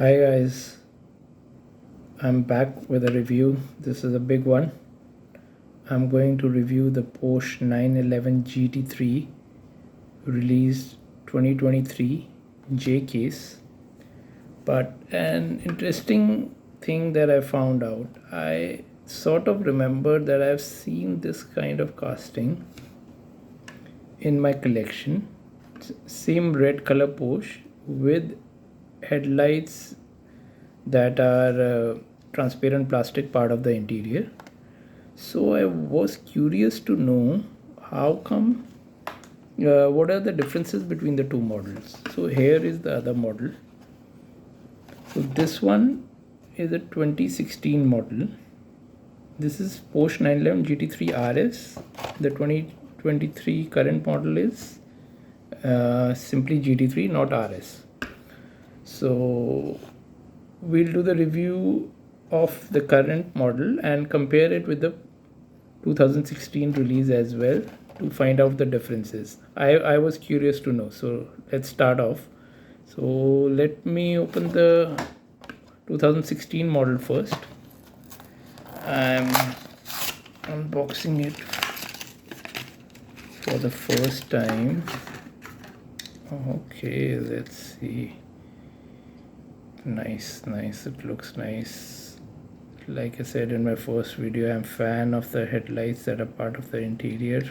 Hi guys, I'm back with a review. This is a big one. I'm going to review the Porsche 911 GT3 released 2023 J case. But an interesting thing that I found out, I sort of remember that I've seen this kind of casting in my collection. Same red color Porsche with headlights that are transparent plastic part of the interior. So I was curious to know how come, what are the differences between the two models. So here is the other model. So this one is a 2016 model. This is Porsche 911 GT3 RS. The 2023 current model is simply GT3, not RS. So we'll do the review of the current model and compare it with the 2016 release as well to find out the differences. I was curious to know, so let's start off. So let me open the 2016 model first. I'm unboxing it for the first time. Okay, let's see. Nice, it looks nice. Like I said in my first video, I'm a fan of the headlights that are part of the interior.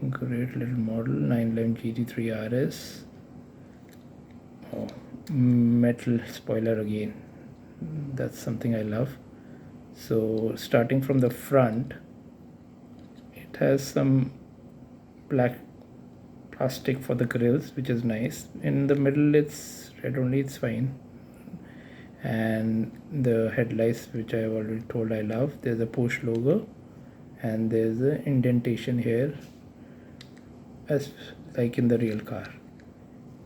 Great little model, 911 GT3 RS. Oh, metal spoiler again. That's something I love. So starting from the front, it has some black plastic for the grills, which is nice. In the middle it's red only, it's fine. And the headlights, which I have already told I love. There's a Porsche logo and there's an indentation here as like in the real car.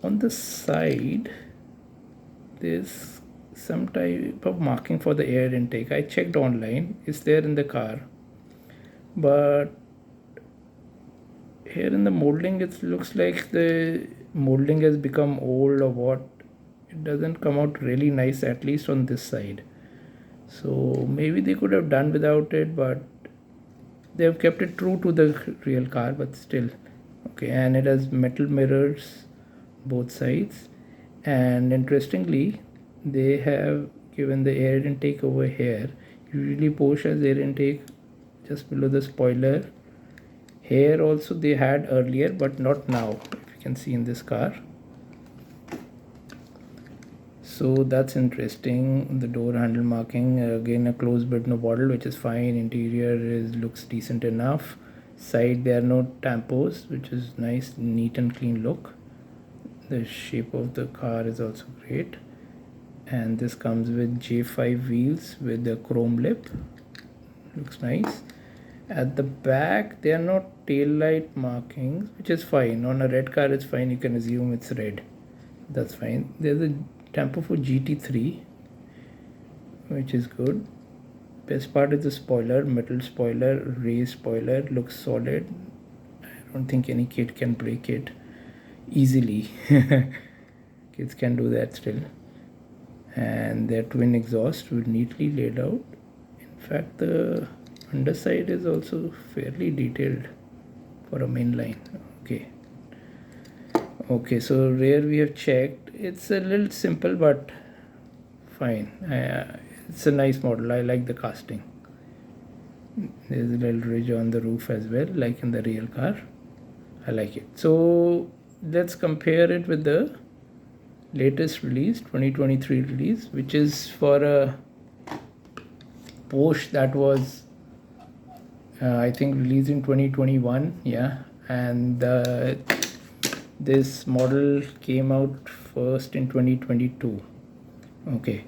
On the side there's some type of marking for the air intake. I checked online, it's there in the car, but here in the molding it looks like the molding has become old or what. It doesn't come out really nice, at least on this side. So maybe they could have done without it, but they have kept it true to the real car, but still. Okay, and it has metal mirrors both sides, and interestingly they have given the air intake over here. Usually Porsche has air intake just below the spoiler. Here also they had earlier, but not now, if you can see in this car. So that's interesting. The door handle marking, again a closed bed no bottle, which is fine. Interior looks decent enough. Side there are no tampos, which is nice, neat and clean look. The shape of the car is also great, and this comes with J5 wheels with the chrome lip. Looks nice. At the back there are no tail light markings, which is fine. On a red car it's fine, you can assume it's red, that's fine. There's a tampo for GT3, which is good. Best part is the spoiler, metal spoiler, raised spoiler, looks solid. I don't think any kid can break it easily. Kids can do that still. And their twin exhaust were neatly laid out. In fact, the underside is also fairly detailed for a mainline. Okay, so rear we have checked. It's a little simple, but fine. It's a nice model. I like the casting. There's a little ridge on the roof as well, like in the real car. I like it. So let's compare it with the latest release, 2023 release, which is for a Porsche that was I think released in 2021. Yeah, and this model came out first in 2022. Okay,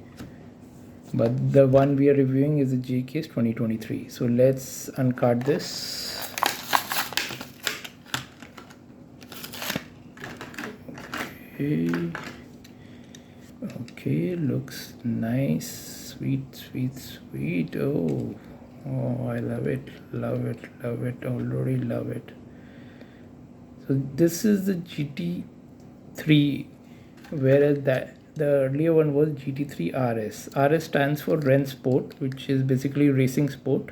but the one we are reviewing is the J case 2023. So let's uncard this. Okay, looks nice. Sweet. Oh, I love it, already love it. So this is the GT3, whereas The earlier one was GT3 RS. RS stands for Ren Sport, which is basically racing sport.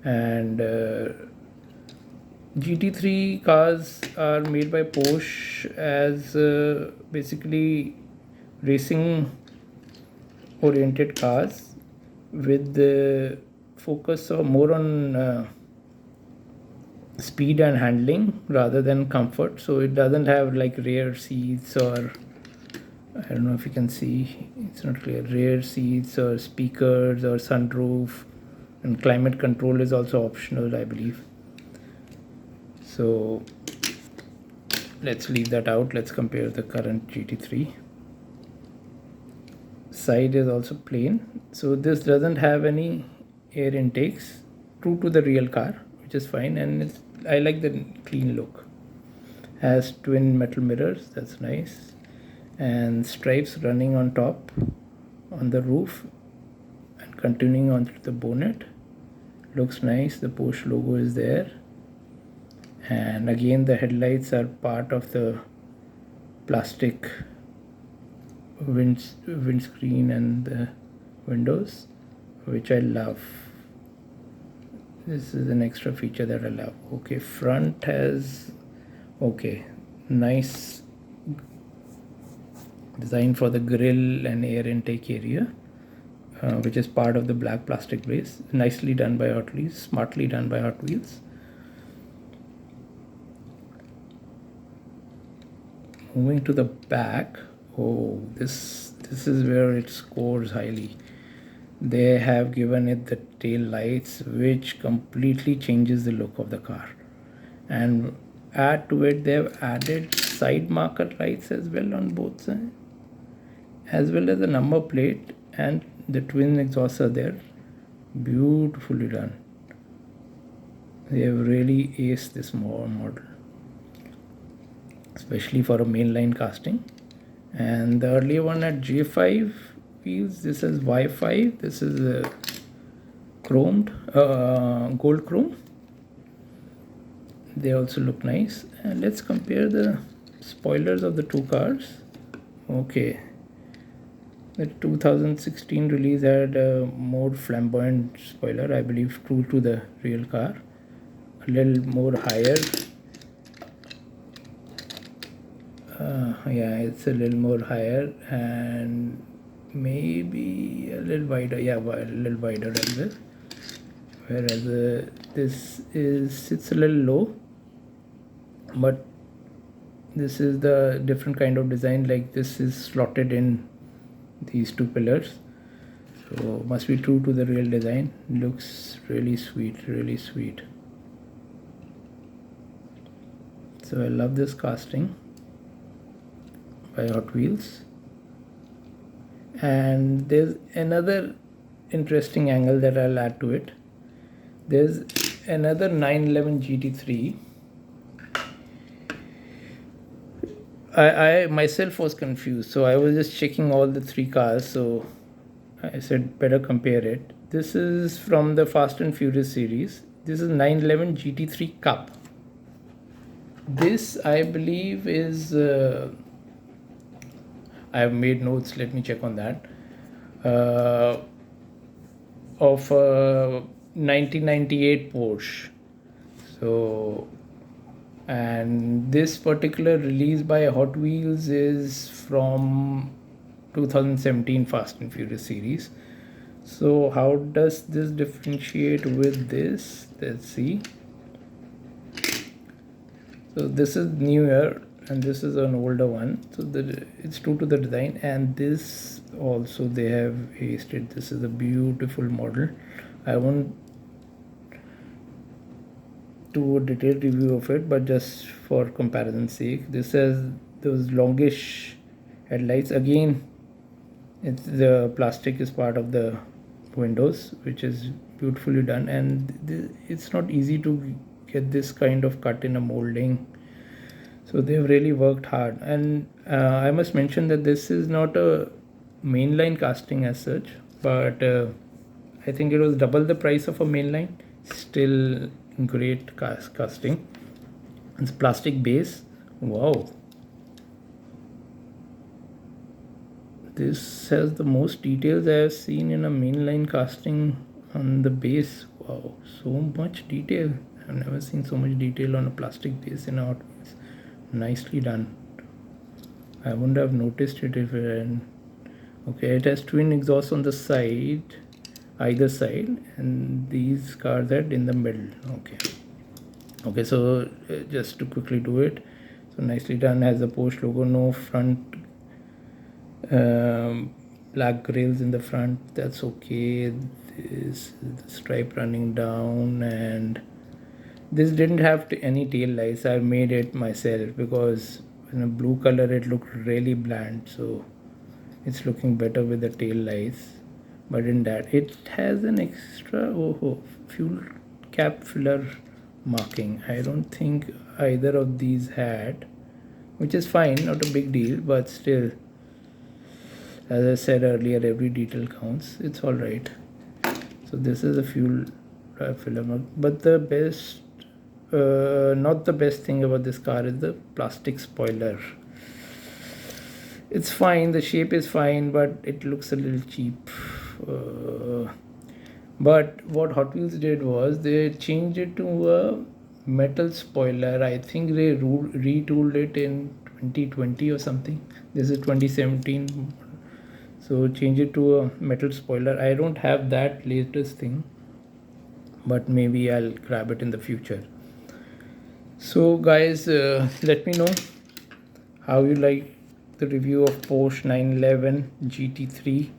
And GT3 cars are made by Porsche as basically racing oriented cars with the focus more on speed and handling rather than comfort. So it doesn't have like rear seats, or I don't know if you can see, it's not clear, rear seats or speakers or sunroof, and climate control is also optional, I believe. So let's leave that out. Let's compare the current GT3. Side is also plain, so this doesn't have any air intakes, true to the real car, which is fine, and I like the clean look. Has twin metal mirrors, that's nice, and stripes running on top on the roof and continuing onto the bonnet. Looks nice. The Porsche logo is there, and again the headlights are part of the plastic windscreen and the windows, which I love. This is an extra feature that I love. Okay, front has nice design for the grille and air intake area, which is part of the black plastic base. Nicely done by Hot Wheels, smartly done by Hot Wheels. Moving to the back, this is where it scores highly. They have given it the tail lights, which completely changes the look of the car, and add to it they have added side marker lights as well on both sides, as well as the number plate, and the twin exhausts are there. Beautifully done. They have really aced this model, especially for a mainline casting. And the earlier one at J5 wheels, this is Y5, this is chromed, gold chrome. They also look nice. And let's compare the spoilers of the two cars. Okay, the 2016 release had a more flamboyant spoiler, I believe true to the real car, a little more higher. Yeah, it's a little more higher and maybe a little wider. Yeah, a little wider as well. Whereas this sits a little low, but this is the different kind of design. Like this is slotted in these two pillars, so must be true to the real design. Looks really sweet, really sweet. So I love this casting by Hot Wheels. And there's another interesting angle that I'll add to it. There's another 911 GT3. I myself was confused, so I was just checking all the three cars, so I said better compare it. This is from the Fast and Furious series. This is 911 GT3 Cup. This I believe is I have made notes, let me check on that, of 1998 Porsche. So, and this particular release by Hot Wheels is from 2017 Fast and Furious series. So how does this differentiate with this? Let's see. So this is newer and this is an older one, so it's true to the design. And this also they have aced it. This is a beautiful model. I won't do a detailed review of it, but just for comparison's sake, this has those longish headlights. Again, the plastic is part of the windows, which is beautifully done, and it's not easy to get this kind of cut in a molding. So they've really worked hard. And I must mention that this is not a mainline casting as such, but I think it was double the price of a mainline. Still great casting. It's plastic base. Wow. this has the most details I have seen in a mainline casting on the base. Wow, so much detail. I've never seen so much detail on a plastic base in a Hot Wheels. Nicely done. I wouldn't have noticed it if it had. Okay, it has twin exhausts on the side, either side, and these cars are in the middle. Okay, so just to quickly do it, so nicely done. Has the Porsche logo, no front black grills in the front. That's okay. This the stripe running down, and this didn't have any tail lights. I made it myself because in a blue color it looked really bland, so it's looking better with the tail lights. But in that it has an extra fuel cap filler marking. I don't think either of these had, which is fine, not a big deal, but still, as I said earlier, every detail counts. It's all right. So this is a fuel filler mark. But the best, not the best thing about this car is the plastic spoiler. It's fine, the shape is fine, but it looks a little cheap. But what Hot Wheels did was they changed it to a metal spoiler. I think they retooled it in 2020 or something. This is 2017. So change it to a metal spoiler. I don't have that latest thing, but maybe I'll grab it in the future. So guys, let me know how you like the review of Porsche 911 GT3,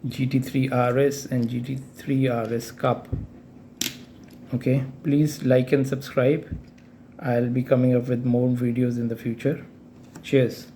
GT3 RS and GT3 RS Cup. Okay, please like and subscribe. I'll be coming up with more videos in the future. Cheers.